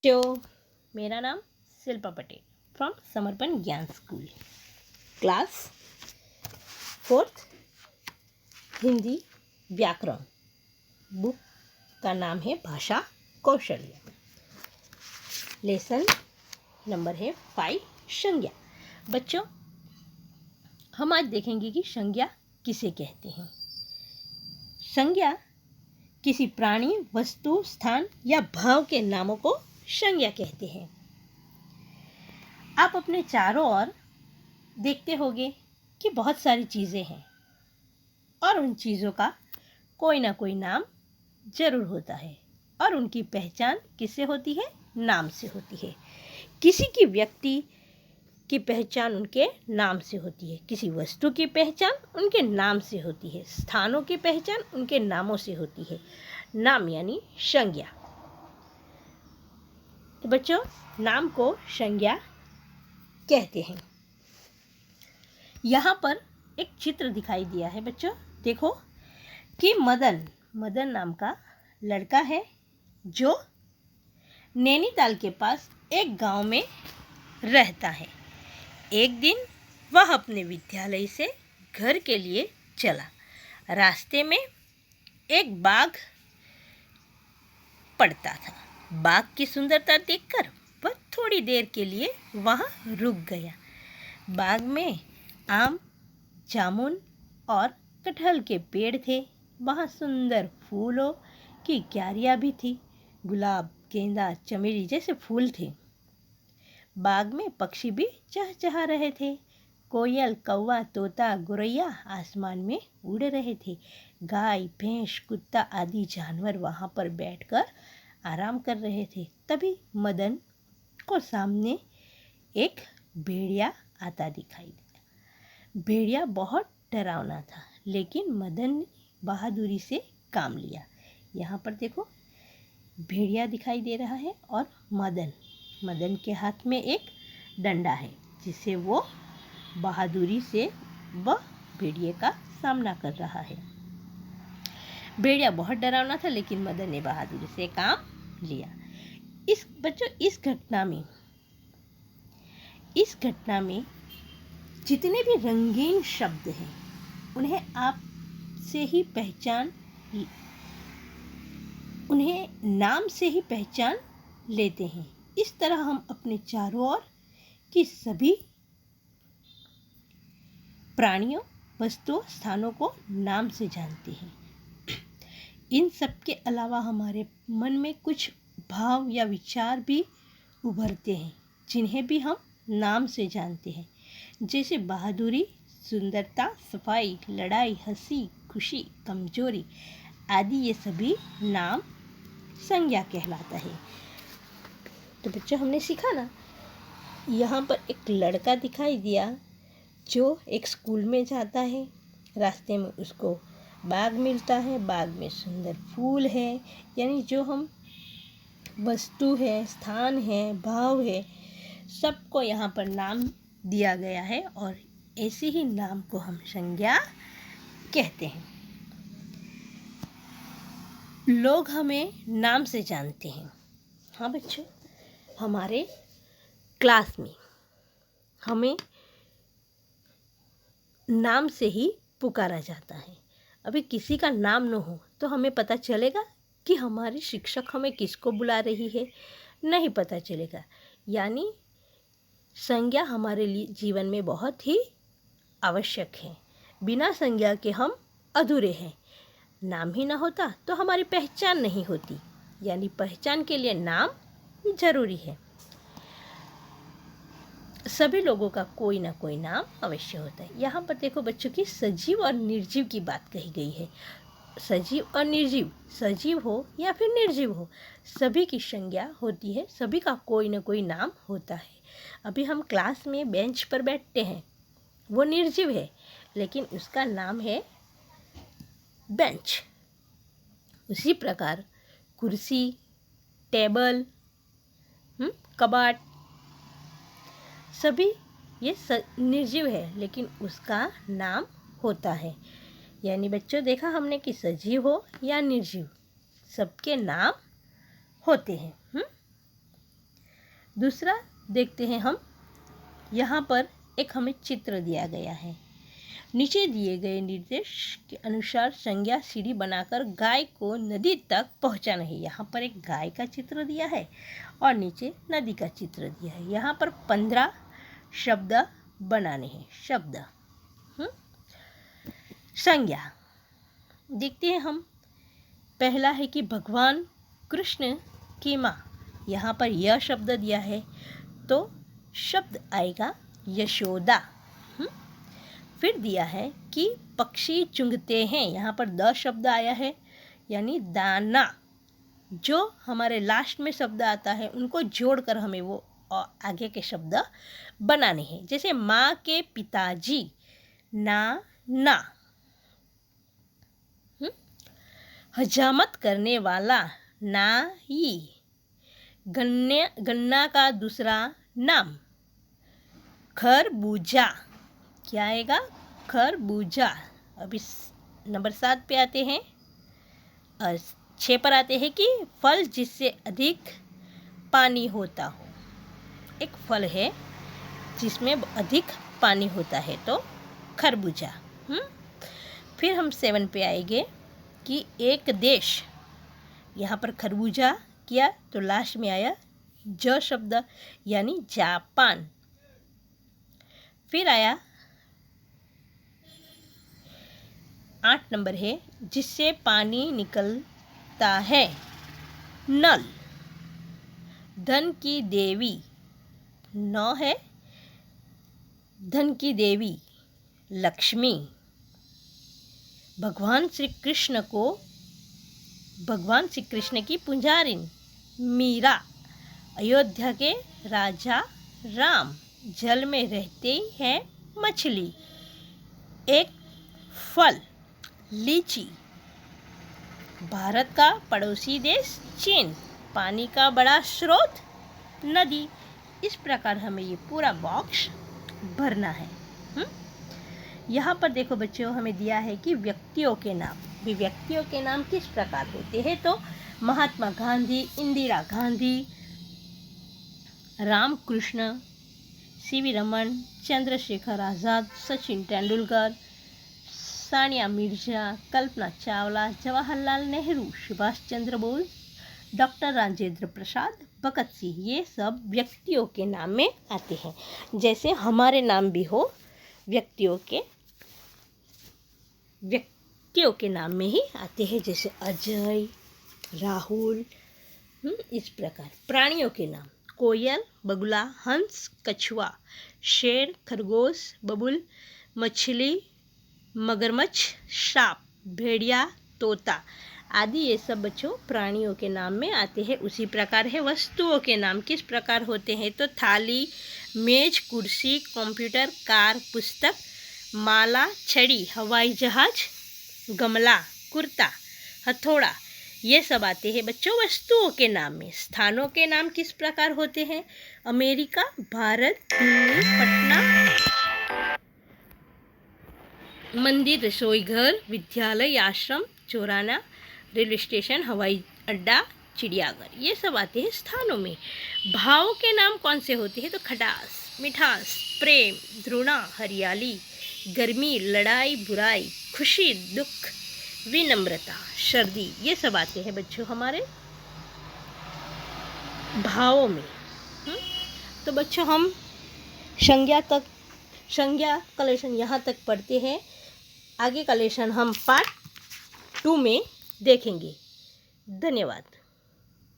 तो मेरा नाम शिल्पा पटेल फ्रॉम समर्पण ज्ञान स्कूल, क्लास 4th हिंदी व्याकरण। बुक का नाम है भाषा कौशल्य। लेसन नंबर है 5 संज्ञा। बच्चों, हम आज देखेंगे कि संज्ञा किसे कहते हैं। संज्ञा किसी प्राणी, वस्तु, स्थान या भाव के नामों को संज्ञा कहते हैं। आप अपने चारों ओर देखते होंगे कि बहुत सारी चीज़ें हैं और उन चीज़ों का कोई ना कोई नाम जरूर होता है और उनकी पहचान किससे होती है? नाम से होती है। किसी की व्यक्ति की पहचान उनके नाम से होती है, किसी वस्तु की पहचान उनके नाम से होती है, स्थानों की पहचान उनके नामों से होती है। नाम यानी संज्ञा। तो बच्चों, नाम को संज्ञा कहते हैं। यहाँ पर एक चित्र दिखाई दिया है बच्चों, देखो कि मदन नाम का लड़का है जो नैनीताल के पास एक गांव में रहता है। एक दिन वह अपने विद्यालय से घर के लिए चला। रास्ते में एक बाग पड़ता था। बाग की सुंदरता देखकर वह थोड़ी देर के लिए वहाँ रुक गया। बाग में आम, जामुन और कटहल के पेड़ थे। वहाँ सुंदर फूलों की क्यारियाँ भी थी। गुलाब, गेंदा, चमेली जैसे फूल थे। बाग में पक्षी भी चहचहा रहे थे। कोयल, कौवा, तोता, गोरैया आसमान में उड़ रहे थे। गाय, भैंस, कुत्ता आदि जानवर वहाँ पर बैठकर आराम कर रहे थे। तभी मदन को सामने एक भेड़िया आता दिखाई दिया। भेड़िया बहुत डरावना था, लेकिन मदन ने बहादुरी से काम लिया। यहाँ पर देखो, भेड़िया दिखाई दे रहा है और मदन के हाथ में एक डंडा है जिसे वो बहादुरी से वह भेड़िए का सामना कर रहा है। भेड़िया बहुत डरावना था, लेकिन मदन ने बहादुरी से काम लिया। इस घटना में जितने भी रंगीन शब्द हैं उन्हें नाम से ही पहचान लेते हैं। इस तरह हम अपने चारों ओर की सभी प्राणियों, वस्तुओं, स्थानों को नाम से जानते हैं। इन सब के अलावा हमारे मन में कुछ भाव या विचार भी उभरते हैं, जिन्हें भी हम नाम से जानते हैं, जैसे बहादुरी, सुंदरता, सफाई, लड़ाई, हंसी, खुशी, कमजोरी आदि। ये सभी नाम संज्ञा कहलाता है। तो बच्चों, हमने सीखा ना, यहाँ पर एक लड़का दिखाई दिया जो एक स्कूल में जाता है। रास्ते में उसको बाग मिलता है। बाग में सुंदर फूल है, यानी जो हम वस्तु है, स्थान है, भाव है, सबको यहाँ पर नाम दिया गया है और ऐसे ही नाम को हम संज्ञा कहते हैं। लोग हमें नाम से जानते हैं। हाँ बच्चों, हमारे क्लास में हमें नाम से ही पुकारा जाता है। अभी किसी का नाम न हो तो हमें पता चलेगा कि हमारी शिक्षक हमें किसको बुला रही है? नहीं पता चलेगा। यानी संज्ञा हमारे लिए जीवन में बहुत ही आवश्यक है। बिना संज्ञा के हम अधूरे हैं। नाम ही ना होता तो हमारी पहचान नहीं होती, यानी पहचान के लिए नाम जरूरी है। सभी लोगों का कोई ना कोई नाम अवश्य होता है। यहाँ पर देखो बच्चों की सजीव और निर्जीव की बात कही गई है। सजीव और निर्जीव, सजीव हो या फिर निर्जीव हो, सभी की संज्ञा होती है। सभी का कोई ना कोई नाम होता है। अभी हम क्लास में बेंच पर बैठते हैं, वो निर्जीव है, लेकिन उसका नाम है बेंच। उसी प्रकार कुर्सी, टेबल, कबाट, सभी ये निर्जीव है, लेकिन उसका नाम होता है। यानी बच्चों, देखा हमने कि सजीव हो या निर्जीव, सबके नाम होते हैं। दूसरा देखते हैं हम, यहाँ पर एक हमें चित्र दिया गया है। नीचे दिए गए निर्देश के अनुसार संज्ञा सीढ़ी बनाकर गाय को नदी तक पहुंचाना है। यहाँ पर एक गाय का चित्र दिया है और नीचे नदी का चित्र दिया है। यहाँ पर 15 शब्द बनाने हैं। शब्द संज्ञा देखते हैं हम। पहला है कि भगवान कृष्ण की माँ, यहाँ पर यह शब्द दिया है तो शब्द आएगा यशोदा। फिर दिया है कि पक्षी चुंगते हैं, यहाँ पर द शब्द आया है यानी दाना। जो हमारे लास्ट में शब्द आता है उनको जोड़कर हमें वो आगे के शब्द बनाने हैं। जैसे माँ के पिताजी, ना। हजामत करने वाला, नाई। गन्ना का दूसरा नाम खरबूजा, क्या आएगा? खरबूजा। अब इस नंबर 7 पे आते हैं और 6 पर आते हैं कि फल जिससे अधिक पानी होता हो। एक फल है जिसमें अधिक पानी होता है तो खरबूजा। फिर हम 7 पे आएंगे कि एक देश, यहाँ पर खरबूजा किया तो लास्ट में आया ज शब्द यानी जापान। फिर आया 8 नंबर है जिससे पानी निकलता है, नल। धन की देवी, 9 है धन की देवी लक्ष्मी। भगवान श्री कृष्ण की पुजारिन मीरा। अयोध्या के राजा राम। जल में रहते हैं मछली। एक फल लीची। भारत का पड़ोसी देश चीन। पानी का बड़ा स्रोत नदी। इस प्रकार हमें ये पूरा बॉक्स भरना है। यहाँ पर देखो बच्चों, हमें दिया है कि व्यक्तियों के नाम। भी व्यक्तियों के नाम किस प्रकार होते हैं तो महात्मा गांधी, इंदिरा गांधी, रामकृष्ण, सीवी रमन, चंद्रशेखर आज़ाद, सचिन तेंदुलकर, सानिया मिर्जा, कल्पना चावला, जवाहरलाल नेहरू, सुभाष चंद्र बोस, डॉक्टर राजेंद्र प्रसाद, भगत सिंह। ये सब व्यक्तियों के नाम में आते हैं। जैसे हमारे नाम भी हो व्यक्तियों के नाम में ही आते हैं, जैसे अजय, राहुल। इस प्रकार प्राणियों के नाम कोयल, बगुला, हंस, कछुआ, शेर, खरगोश, बबुल, मछली, मगरमच्छ, सांप, भेड़िया, तोता आदि। ये सब बच्चों प्राणियों के नाम में आते हैं। उसी प्रकार है वस्तुओं के नाम किस प्रकार होते हैं तो थाली, मेज, कुर्सी, कंप्यूटर, कार, पुस्तक, माला, छड़ी, हवाई जहाज, गमला, कुर्ता, हथौड़ा। ये सब आते हैं बच्चों वस्तुओं के नाम में। स्थानों के नाम किस प्रकार होते हैं अमेरिका, भारत, दिल्ली, पटना, मंदिर, रसोई घर, विद्यालय, आश्रम, चौराना, रेलवे स्टेशन, हवाई अड्डा, चिड़ियाघर। ये सब आते हैं स्थानों में। भावों के नाम कौन से होते हैं तो खटास, मिठास, प्रेम, घृणा, हरियाली, गर्मी, लड़ाई, बुराई, खुशी, दुख, विनम्रता, सर्दी। ये सब आते हैं बच्चों हमारे भावों में। तो बच्चों हम संज्ञा का लेसन यहाँ तक पढ़ते हैं। आगे का लेसन हम पार्ट 2 में देखेंगे। धन्यवाद।